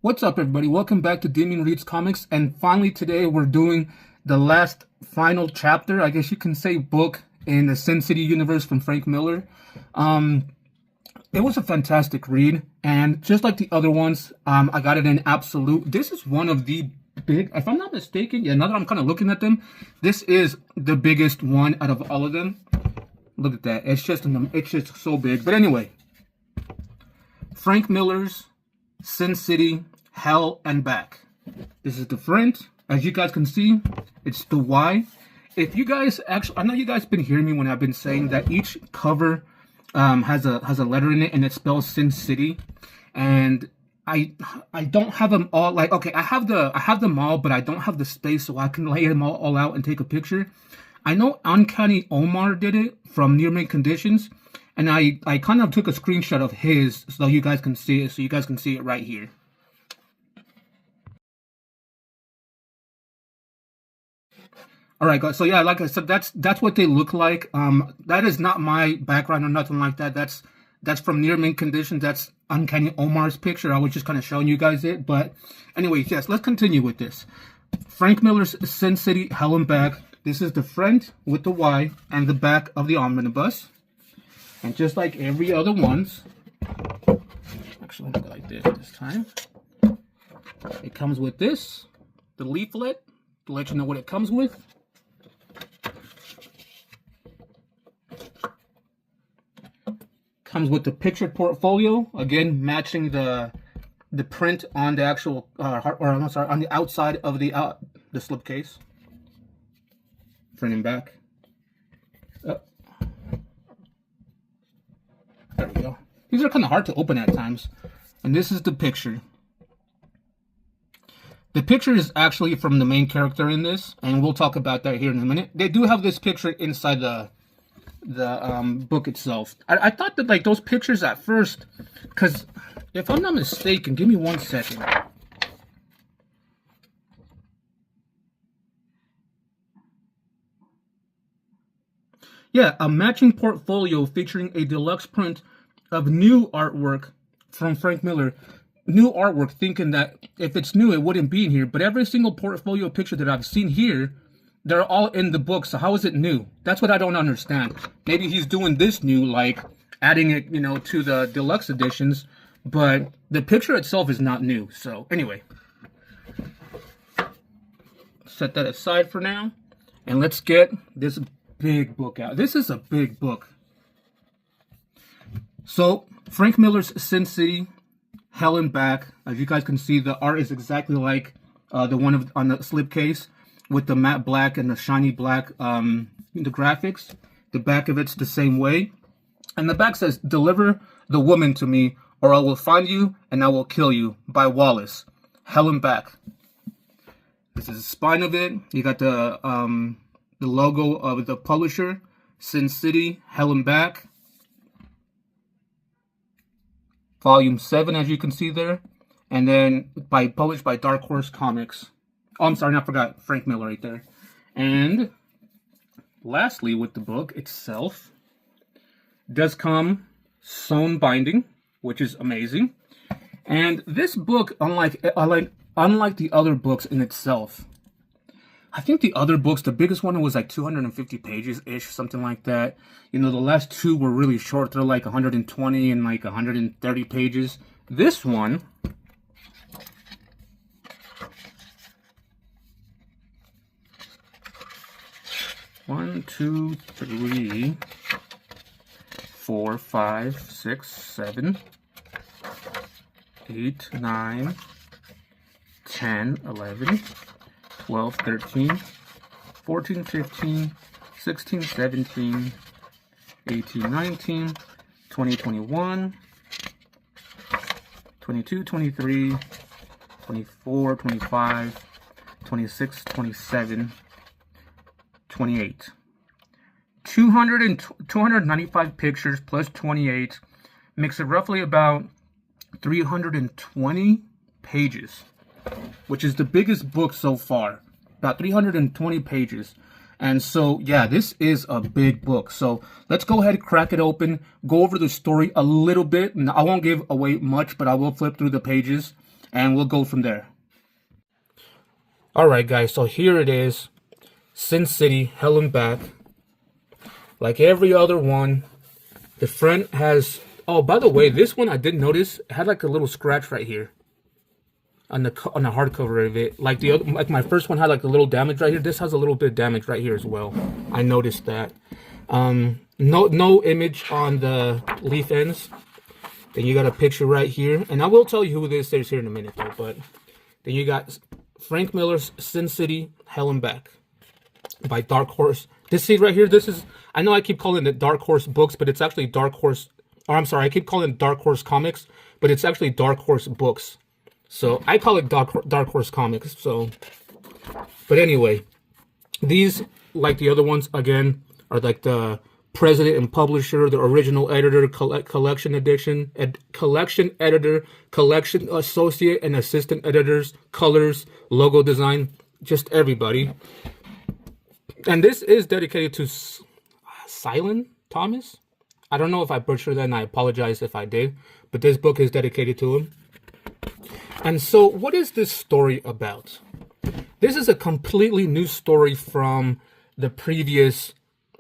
What's up, everybody? Welcome back to Damien Reads Comics, and finally today we're doing the last final chapter, I guess you can say book, in the Sin City universe from Frank Miller. It was a fantastic read, and just like the other ones, I got it in absolute. This is one of the big, if I'm not mistaken, yeah, now that I'm kind of looking at them, this is the biggest one out of all of them. Look at that. It's just so big. But anyway, Frank Miller's Sin City, Hell and Back. This is the front. As you guys can see, it's the Y. If you guys actually, I know you guys been hearing me when I've been saying that each cover has a letter in it and it spells Sin City, and I don't have them all. Like, okay, I have them all, but I don't have the space so I can lay them all out and take a picture. I know Uncanny Omar did it from Near Mint Conditions, and I kind of took a screenshot of his so you guys can see it. So you guys can see it right here. All right, guys. So yeah, like I said, that's what they look like. That is not my background or nothing like that. That's from Near Mint Conditions. That's Uncanny Omar's picture. I was just kind of showing you guys it. But anyways, yes, let's continue with this. Frank Miller's Sin City, Hell and Back. This is the front with the Y and the back of the omnibus. And just like every other ones, actually, let me go like this time. It comes with this, the leaflet, to let you know what it comes with. Comes with the picture portfolio, again matching the print on the actual, I'm sorry, on the outside of the slipcase. Front and back. There we go. These are kind of hard to open at times. And this is the picture. The picture is actually from the main character in this, and we'll talk about that here in a minute. They do have this picture inside the book itself. I thought that, like, those pictures at first, because if I'm not mistaken, give me 1 second. Yeah, a matching portfolio featuring a deluxe print of new artwork from Frank Miller. New artwork, thinking that if it's new, it wouldn't be in here. But every single portfolio picture that I've seen here, they're all in the book. So how is it new? That's what I don't understand. Maybe he's doing this new, like adding it, you know, to the deluxe editions. But the picture itself is not new. So anyway, set that aside for now. And let's get this big book out. This is a big book. So Frank Miller's Sin City, Hell and Back. As you guys can see, the art is exactly like the one on the slipcase, with the matte black and the shiny black, the graphics. The back of it's the same way. And the back says, "Deliver the woman to me, or I will find you and I will kill you," by Wallace. Hell and Back. This is the spine of it. You got the logo of the publisher, Sin City, Hell and Back. Volume 7, as you can see there. And then published by Dark Horse Comics. Oh, I'm sorry, I forgot Frank Miller right there. And lastly, with the book itself, does come sewn binding, which is amazing. And this book, unlike the other books in itself, I think the other books, the biggest one was like 250 pages-ish, something like that. You know, the last two were really short. They're like 120 and like 130 pages. This one, one, two, three, 4, 5, 6, 7, 8, 9, 10, 11, 12, 13, 14, 15, 16, 17, 18, 19, 20, 21, 22, 23, 24, 25, 26, 27, 28. 295 pictures plus 28 makes it roughly about 320 pages, which is the biggest book so far. About 320 pages. And so, yeah, this is a big book. So let's go ahead and crack it open, go over the story a little bit. And I won't give away much, but I will flip through the pages. and we'll go from there. All right, guys, so here it is. Sin City, Hell and Back. Like every other one, the front has... Oh, by the way, this one I did notice it had like a little scratch right here on the hardcover of it. Like like my first one had like a little damage right here. This has a little bit of damage right here as well. I noticed that. No image on the leaf ends. Then you got a picture right here, and I will tell you who this is here in a minute though. But then you got Frank Miller's Sin City, Hell and Back by Dark Horse. This seed right here, this is, I know I keep calling it Dark Horse Books, but it's actually Dark Horse, or I'm sorry, I keep calling it Dark Horse Comics, but it's actually Dark Horse Books. So I call it Dark Horse Comics. So, but anyway, these, like the other ones, again, are like the president and publisher, the original editor, collection editor, collection associate and assistant editors, colors, logo design, just everybody. And this is dedicated to Silen Thomas. I don't know if I butchered that, and I apologize if I did, but this book is dedicated to him. And so, what is this story about? This is a completely new story from the previous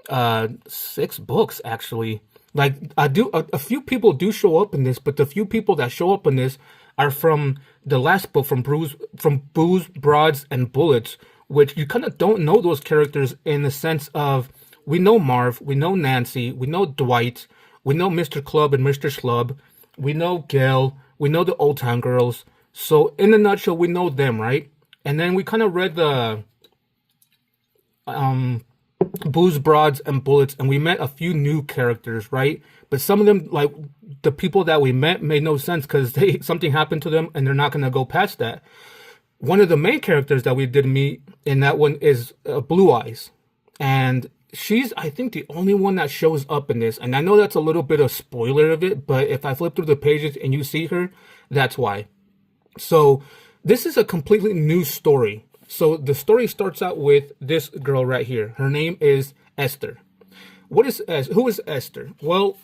6 books, actually. Like, a few people do show up in this, but the few people that show up in this are from the last book, from Booze, Broads, and Bullets, which you kind of don't know those characters in the sense of, we know Marv, we know Nancy, we know Dwight, we know Mr. Club and Mr. Schlub, we know Gail, we know the Old Town Girls. So in a nutshell, we know them, right? And then we kind of read the Booze, Broads, and Bullets, and we met a few new characters, right? But some of them, like the people that we met, made no sense because something happened to them, and they're not going to go past that. One of the main characters that we did meet in that one is Blue Eyes. And she's, I think, the only one that shows up in this. And I know that's a little bit of spoiler of it, but if I flip through the pages and you see her, that's why. So this is a completely new story. So the story starts out with this girl right here. Her name is Esther. Who is Esther? Well,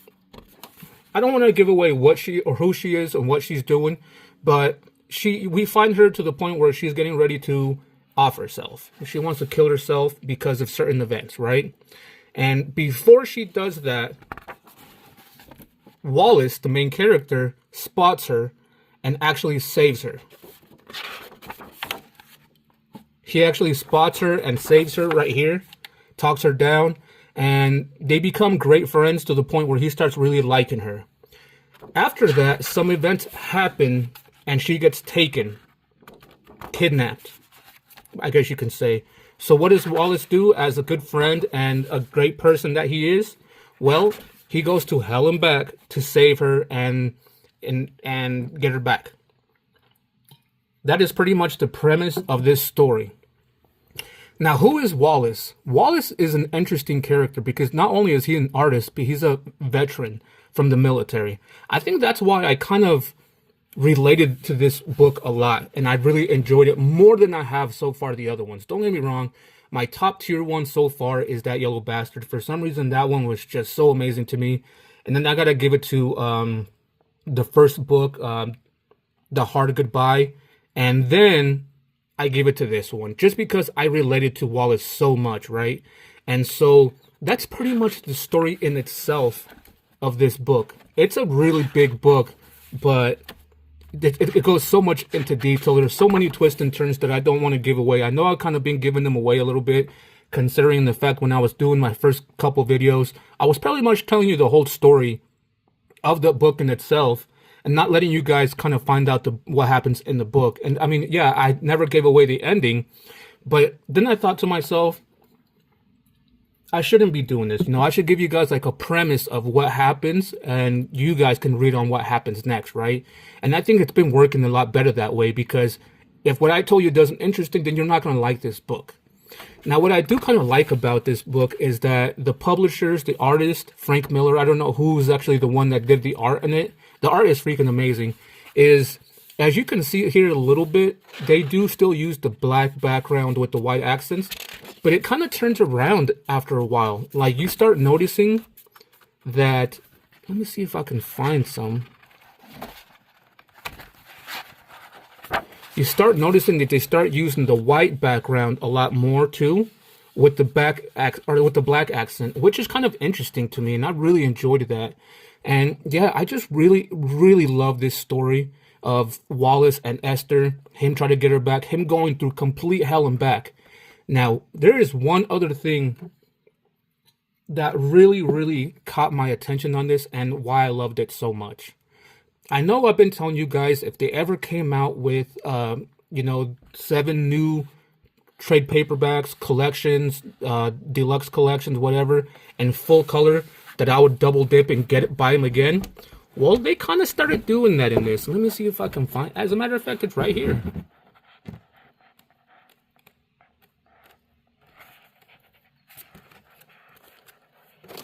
I don't want to give away what she or who she is and what she's doing, but we find her to the point where she's getting ready to off herself. She wants to kill herself because of certain events, right? And before she does that, Wallace, the main character, spots her and actually saves her. He actually spots her and saves her right here, talks her down, and they become great friends to the point where he starts really liking her. After that, some events happen and she gets kidnapped, I guess you can say. So what does Wallace do as a good friend and a great person that he is? Well, he goes to Hell and Back to save her and get her back. That is pretty much the premise of this story. Now, who is Wallace? Wallace is an interesting character because not only is he an artist, but he's a veteran from the military. I think that's why I kind of related to this book a lot, and I really enjoyed it more than I have so far the other ones. Don't get me wrong, my top tier one so far is That Yellow Bastard. For some reason, that one was just so amazing to me. And then I gotta give it to the first book, The Hard Goodbye, and then I give it to this one, just because I related to Wallace so much, right? And so that's pretty much the story in itself of this book. It's a really big book, but it goes so much into detail. There's so many twists and turns that I don't want to give away. I know I've kind of been giving them away a little bit, considering the fact when I was doing my first couple videos, I was pretty much telling you the whole story of the book in itself and not letting you guys kind of find out what happens in the book. And I mean, yeah, I never gave away the ending, but then I thought to myself, I shouldn't be doing this. You know, I should give you guys like a premise of what happens and you guys can read on what happens next, right? And I think it's been working a lot better that way, because if what I told you doesn't interesting, then you're not going to like this book. Now, what I do kind of like about this book is that the publishers, the artist, Frank Miller, I don't know who's actually the one that did the art in it. The art is freaking amazing. As you can see here a little bit, they do still use the black background with the white accents, but it kind of turns around after a while. Like, you start noticing that, let me see if I can find some. you start noticing that they start using the white background a lot more too, with the with the black accent, which is kind of interesting to me, and I really enjoyed that. And yeah, I just really, really love this story of Wallace and Esther, him trying to get her back, him going through complete hell and back. Now, there is one other thing that really, really caught my attention on this and why I loved it so much. I know I've been telling you guys, if they ever came out with, 7 new trade paperbacks, collections, deluxe collections, whatever, in full color, that I would double dip and buy them again. Well, they kind of started doing that in this. Let me see if I can find. As a matter of fact, it's right here.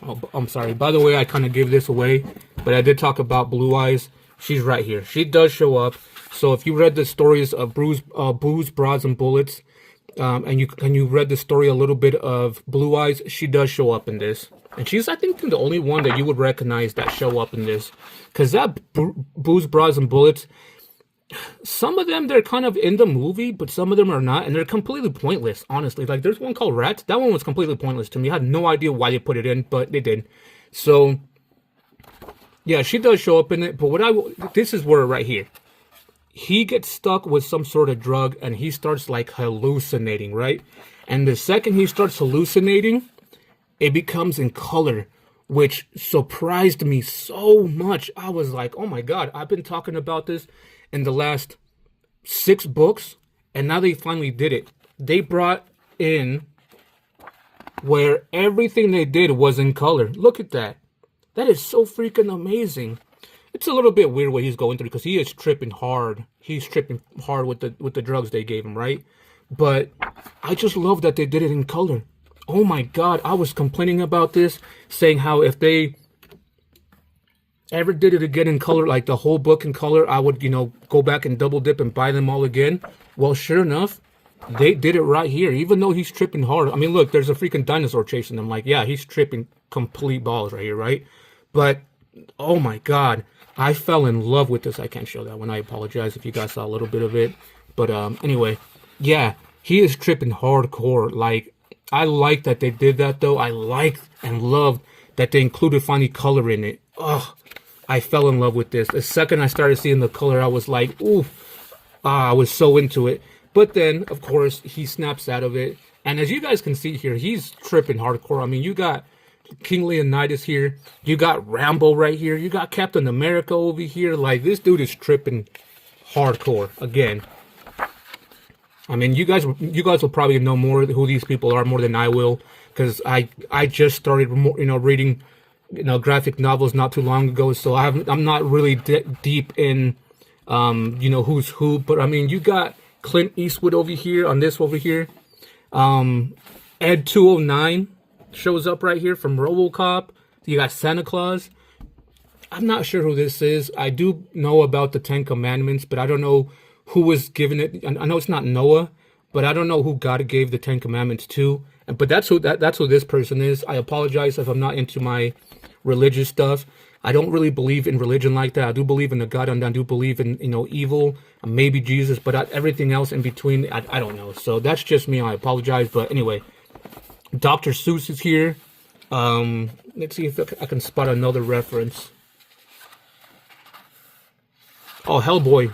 Oh, I'm sorry. By the way, I kind of gave this away, but I did talk about Blue Eyes. She's right here. She does show up. So if you read the stories of Booze, Broads, and Bullets, and you read the story a little bit of Blue Eyes, she does show up in this. And she's, I think, the only one that you would recognize that show up in this. Because that Booze, Broads, and Bullets, some of them, they're kind of in the movie, but some of them are not. And they're completely pointless, honestly. Like, there's one called Rats. That one was completely pointless to me. I had no idea why they put it in, but they did. So, yeah, she does show up in it. But this is where right here. He gets stuck with some sort of drug, and he starts, like, hallucinating, right? And the second he starts hallucinating, it becomes in color, which surprised me so much. I was like, oh my God, I've been talking about this in the last 6 books, and now they finally did it. They brought in where everything they did was in color. Look at that. That is so freaking amazing. It's a little bit weird what he's going through, because he is tripping hard. He's tripping hard with the drugs they gave him, right? But I just love that they did it in color. Oh my God, I was complaining about this, saying how if they ever did it again in color, like the whole book in color, I would, go back and double dip and buy them all again. Well, sure enough, they did it right here, even though he's tripping hard. I mean, look, there's a freaking dinosaur chasing him. Like, yeah, he's tripping complete balls right here, right? But, oh my God, I fell in love with this. I can't show that one. I apologize if you guys saw a little bit of it. But anyway, yeah, he is tripping hardcore. Like, I like that they did that, though. I liked and loved that they included finally color in it. Oh, I fell in love with this. The second I started seeing the color, I was like, ooh, I was so into it. But then, of course, he snaps out of it. And as you guys can see here, he's tripping hardcore. I mean, you got King Leonidas here. You got Rambo right here. You got Captain America over here. Like, this dude is tripping hardcore again. I mean, you guys will probably know more who these people are more than I will, because I just started reading graphic novels not too long ago, so I'm not really deep in who's who. But I mean, you got Clint Eastwood over here on this over here. Ed 209 shows up right here from RoboCop. You got Santa Claus. I'm not sure who this is. I do know about the 10 Commandments, but I don't know who was given it. I know it's not Noah, but I don't know who God gave the 10 Commandments to. But that's who this person is. I apologize if I'm not into my religious stuff. I don't really believe in religion like that. I do believe in the God, and I do believe in evil, maybe Jesus, but everything else in between, I don't know. So that's just me. I apologize. But anyway, Dr. Seuss is here. Let's see if I can spot another reference. Oh, Hellboy.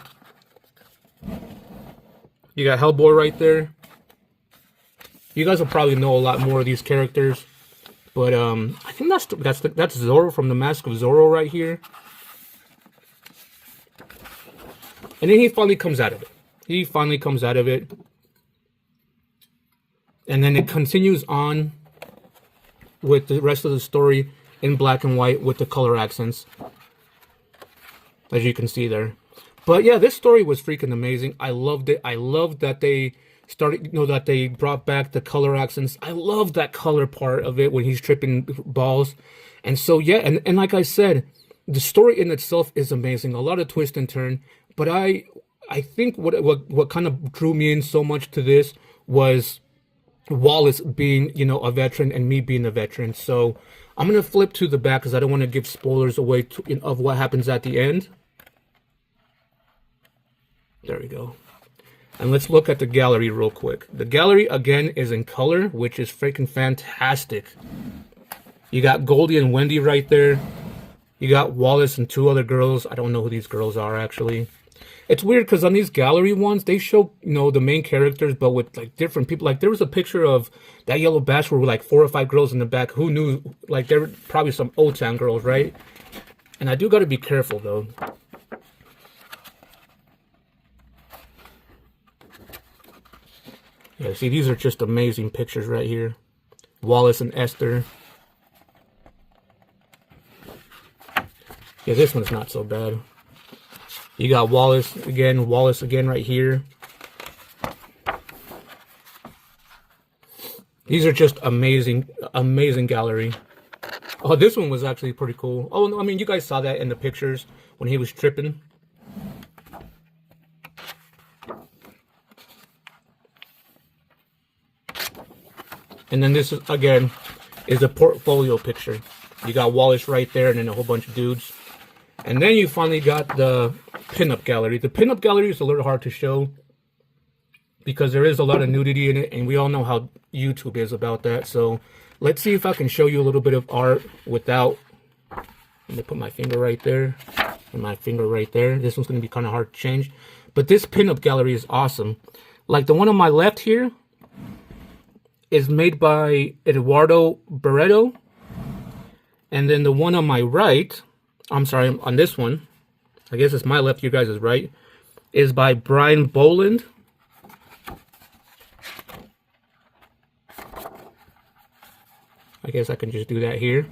You got Hellboy right there. You guys will probably know a lot more of these characters, but I think that's Zorro from The Mask of Zorro right here. And then he finally comes out of it. And then it continues on with the rest of the story in black and white with the color accents, as you can see there. But yeah, this story was freaking amazing. I loved it. I loved that they started, that they brought back the color accents. I love that color part of it when he's tripping balls. And so, yeah, and like I said, the story in itself is amazing. A lot of twist and turn. But I think what kind of drew me in so much to this was Wallace being, a veteran, and me being a veteran. So I'm going to flip to the back because I don't want to give spoilers away of what happens at the end. There we go. And let's look at the gallery real quick. The gallery, again, is in color, which is freaking fantastic. You got Goldie and Wendy right there. You got Wallace and 2 other girls. I don't know who these girls are, actually. It's weird because on these gallery ones, they show, you know, the main characters, but with, like, different people. Like, there was a picture of that Yellow Bachelor with, like, 4 or 5 girls in the back. Who knew? Like, there were probably some Old Town girls, right? And I do got to be careful, though. Yeah, see, these are just amazing pictures right here. Wallace and Esther. Yeah, this one's not so bad. You got Wallace again right here. These are just amazing, amazing gallery. Oh, this one was actually pretty cool. Oh, no, I mean, you guys saw that in the pictures when he was tripping. And then this is, again, is a portfolio picture. You got Wallace right there and then a whole bunch of dudes. And then you finally got the pinup gallery. The pinup gallery is a little hard to show because there is a lot of nudity in it, and we all know how YouTube is about that. So let's see if I can show you a little bit of art without... Let me put my finger right there and my finger right there. This one's going to be kind of hard to change. But this pinup gallery is awesome. Like the one on my left here is made by Eduardo Barreto. And then the one on my right, I'm sorry, on this one, I guess it's my left, you guys is right, is by Brian Boland. I guess I can just do that here.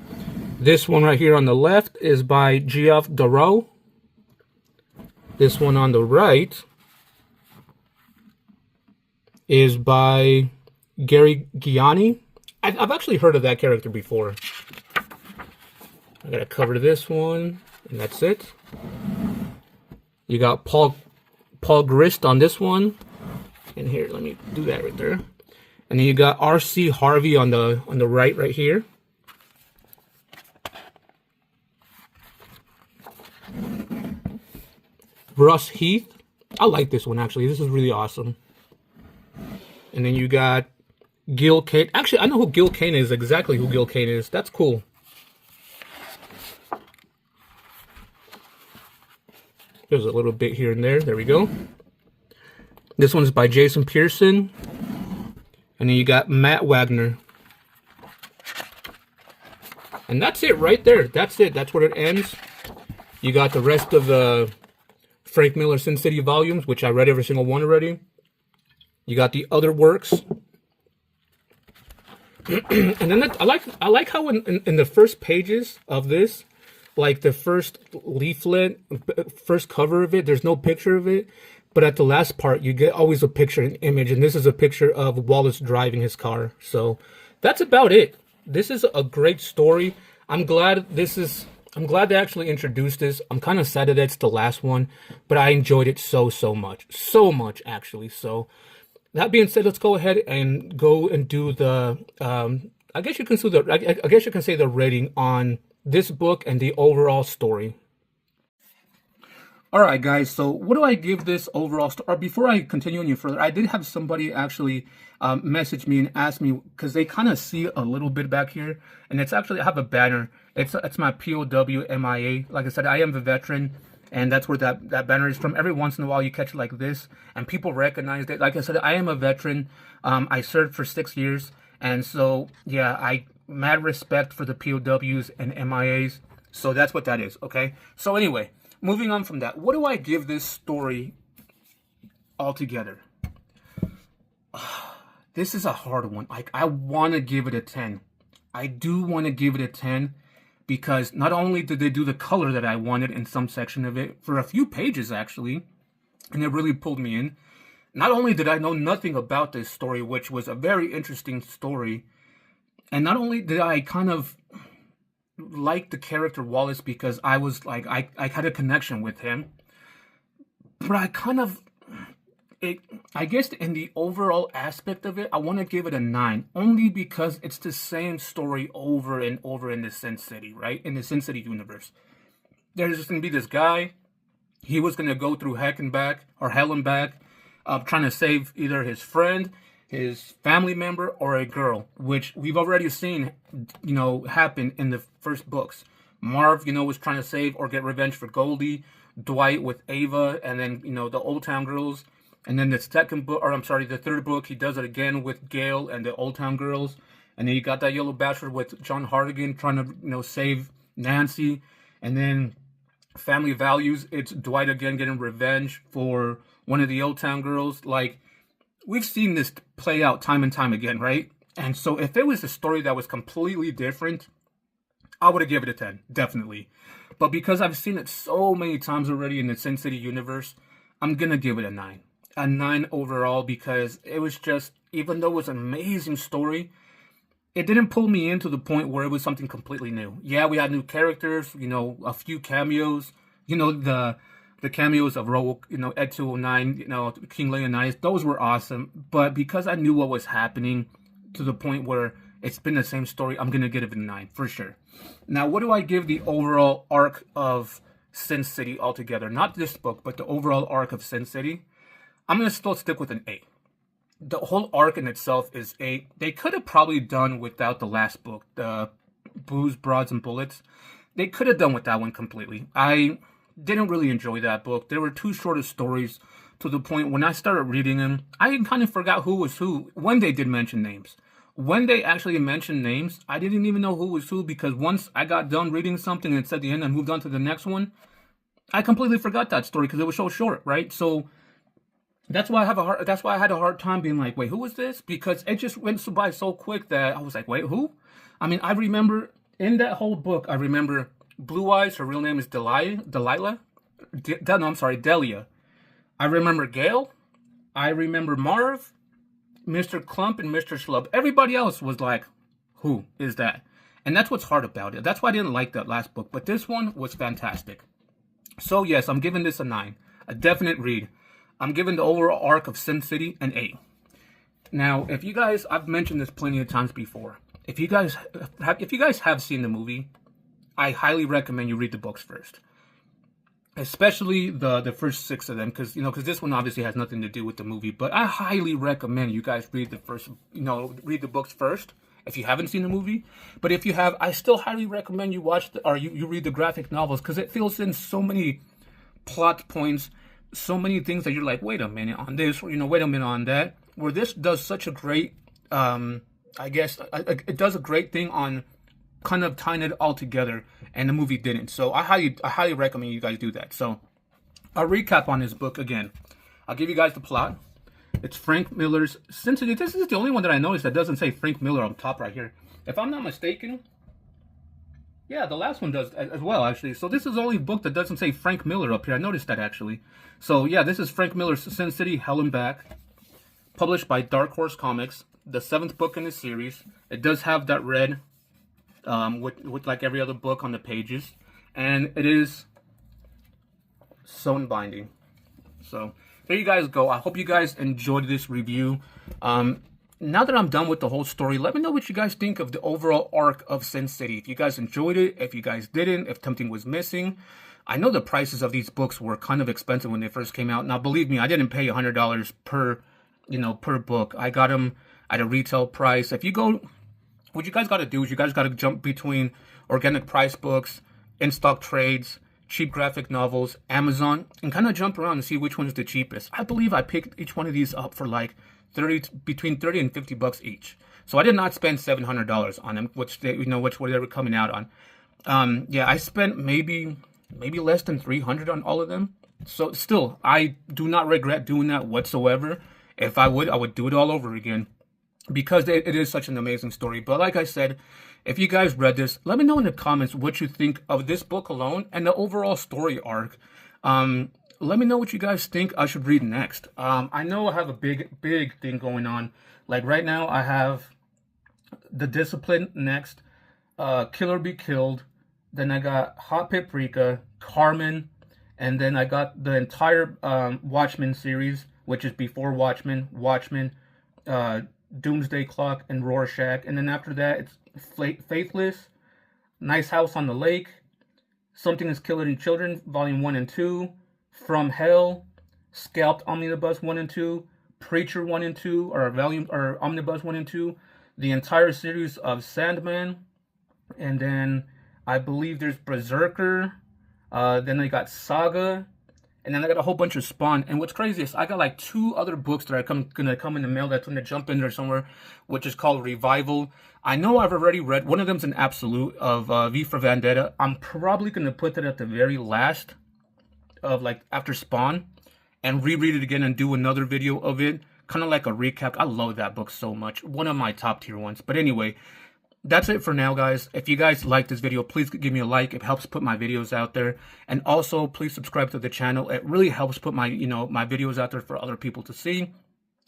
This one right here on the left is by Geoff Darrow. This one on the right is by Gary Gianni. I've actually heard of that character before. I gotta cover this one, and that's it. You got Paul Grist on this one, and here, let me do that right there. And then you got R.C. Harvey on the right here. Russ Heath. I like this one actually. This is really awesome. And then you got Gil Kane. Actually, I know who Gil Kane is, exactly who Gil Kane is. That's cool. There's a little bit here and there. There we go. This one's by Jason Pearson. And then you got Matt Wagner. And that's it right there. That's it. That's where it ends. You got the rest of the Frank Miller Sin City volumes, which I read every single one already. You got the other works. And then I like how in the first pages of this, like the first leaflet, first cover of it, there's no picture of it. But at the last part, you get always a picture, an image. And this is a picture of Wallace driving his car. So that's about it. This is a great story. I'm glad they actually introduced this. I'm kind of sad that it's the last one, but I enjoyed it so much. So much, actually. So that being said, let's go ahead and go and do the, I guess you can say the rating on this book and the overall story. All right, guys, so what do I give this overall story? Or before I continue any further, I did have somebody actually message me and ask me, because they kind of see a little bit back here, and it's actually, I have a banner. It's my POW MIA. Like I said, I am the veteran, and that's where that banner is from. Every once in a while, you catch it like this, and people recognize it. Like I said, I am a veteran. I served for 6 years, and so, yeah, I mad respect for the POWs and MIAs. So that's what that is, okay? So anyway, moving on from that, what do I give this story altogether? This is a hard one. Like, I want to give it a 10. I do want to give it a 10 because not only did they do the color that I wanted in some section of it, for a few pages actually, and it really pulled me in. Not only did I know nothing about this story, which was a very interesting story, and not only did I kind of like the character Wallace because I was like, I had a connection with him, but I kind of, I guess in the overall aspect of it, I want to give it a 9, only because it's the same story over and over in the Sin City, right? In the Sin City universe. There's just going to be this guy, he was going to go through heck and back, or hell and back. trying to save either his friend, his family member, or a girl, which we've already seen, happen in the first books. Marv, was trying to save or get revenge for Goldie. Dwight with Ava, and then, the Old Town Girls. And then the second book, or I'm sorry, the third book, he does it again with Gail and the Old Town Girls. And then you got that Yellow Bastard with John Hardigan trying to, save Nancy. And then Family Values, it's Dwight again getting revenge for one of the Old Town Girls. Like, we've seen this play out time and time again, right? And so if it was a story that was completely different, I would have given it a 10, definitely. But because I've seen it so many times already in the Sin City universe, I'm going to give it a 9. A 9 overall, because it was just, even though it was an amazing story, it didn't pull me in to the point where it was something completely new. Yeah, we had new characters, a few cameos, the cameos of Ed 209, King Leonidas, those were awesome. But because I knew what was happening to the point where it's been the same story, I'm going to give it a 9 for sure. Now, what do I give the overall arc of Sin City altogether? Not this book, but the overall arc of Sin City. I'm going to still stick with an 8. The whole arc in itself is 8. They could have probably done without the last book, the Booze, Broads, and Bullets. They could have done with that one completely. I didn't really enjoy that book. There were too short of stories to the point when I started reading them, I kind of forgot who was who when they did mention names. When they actually mentioned names, I didn't even know who was who, because once I got done reading something and it said the end and moved on to the next one, I completely forgot that story because it was so short, right? So that's why I had a hard time being like, wait, who was this? Because it just went by so quick that I was like, wait, who? I mean, I remember in that whole book, I remember Blue Eyes, her real name is Delia. I remember Gail. I remember Marv, Mr. Clump, and Mr. Schlub. Everybody else was like, who is that? And that's what's hard about it. That's why I didn't like that last book. But this one was fantastic. So yes, I'm giving this a 9. A definite read. I'm giving the overall arc of Sin City an 8. Now, if you guys, I've mentioned this plenty of times before. If you guys have seen the movie, I highly recommend you read the books first. Especially the first 6 of them, because this one obviously has nothing to do with the movie. But I highly recommend you guys read read the books first if you haven't seen the movie. But if you have, I still highly recommend you watch you read the graphic novels, because it fills in so many plot points, so many things that you're like, wait a minute on this, wait a minute on that. Where this does such a great, it does a great thing on kind of tying it all together, and the movie didn't. So I highly recommend you guys do that. So I'll recap on this book again. I'll give you guys the plot. It's Frank Miller's Sin City. This is the only one that I noticed that doesn't say Frank Miller on top right here. If I'm not mistaken, yeah, the last one does as well, actually. So this is the only book that doesn't say Frank Miller up here. I noticed that, actually. So yeah, this is Frank Miller's Sin City, Hell and Back, published by Dark Horse Comics, the 7th book in the series. It does have that red, with like every other book on the pages, and it is sewn binding. So there you guys go. I hope you guys enjoyed this review. Now that I'm done with the whole story, let me know what you guys think of the overall arc of Sin City. If you guys enjoyed it, if you guys didn't, if something was missing. I know the prices of these books were kind of expensive when they first came out. Now, believe me, I didn't pay $100 per book. I got them at a retail price. If you go, what you guys got to do is you guys got to jump between organic price books, in-stock trades, cheap graphic novels, Amazon, and kind of jump around and see which one is the cheapest. I believe I picked each one of these up for like between 30 and 50 bucks each. So I did not spend $700 on them, which they were coming out on. Yeah, I spent maybe less than $300 on all of them. So still, I do not regret doing that whatsoever. If I would do it all over again, because it is such an amazing story. But like I said, if you guys read this, let me know in the comments what you think of this book alone and the overall story arc. Let me know what you guys think I should read next. I know I have a big thing going on. Like right now, I have The Discipline next, Kill or Be Killed. Then I got Hot Paprika, Carmen, and then I got the entire Watchmen series, which is Before Watchmen, Doomsday Clock, and Rorschach. And then after that, it's Faithless, Nice House on the Lake, Something is Killing Children, Volume 1 and 2, From Hell, Scalped Omnibus 1 and 2, Preacher 1 and 2, or Volume or Omnibus 1 and 2, the entire series of Sandman, and then I believe there's Berserker. Then I got Saga, and then I got a whole bunch of Spawn. And what's crazy is I got like 2 other books that are gonna come in the mail that's gonna jump in there somewhere, which is called Revival. I know I've already read one of them's an Absolute of V for Vendetta. I'm probably gonna put that at the very last of like after Spawn, and reread it again and do another video of it, kind of like a recap. I love that book so much. One of my top tier ones. But anyway, that's it for now, guys. If you guys like this video, please give me a like. It helps put my videos out there. And also, please subscribe to the channel. It really helps put my, my videos out there for other people to see.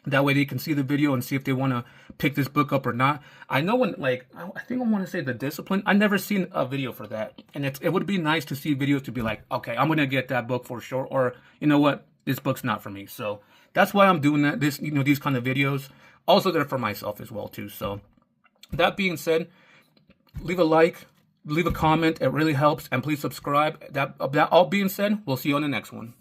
That way they can see the video and see if they want to pick this book up or not. I know when, like, I think I want to say The Discipline. I never seen a video for that. And it would be nice to see videos to be like, okay, I'm going to get that book for sure. Or, you know what, this book's not for me. So that's why I'm doing that. These kind of videos. Also, they're for myself as well, too. So that being said, leave a like, leave a comment. It really helps. And please subscribe. That all being said, we'll see you on the next one.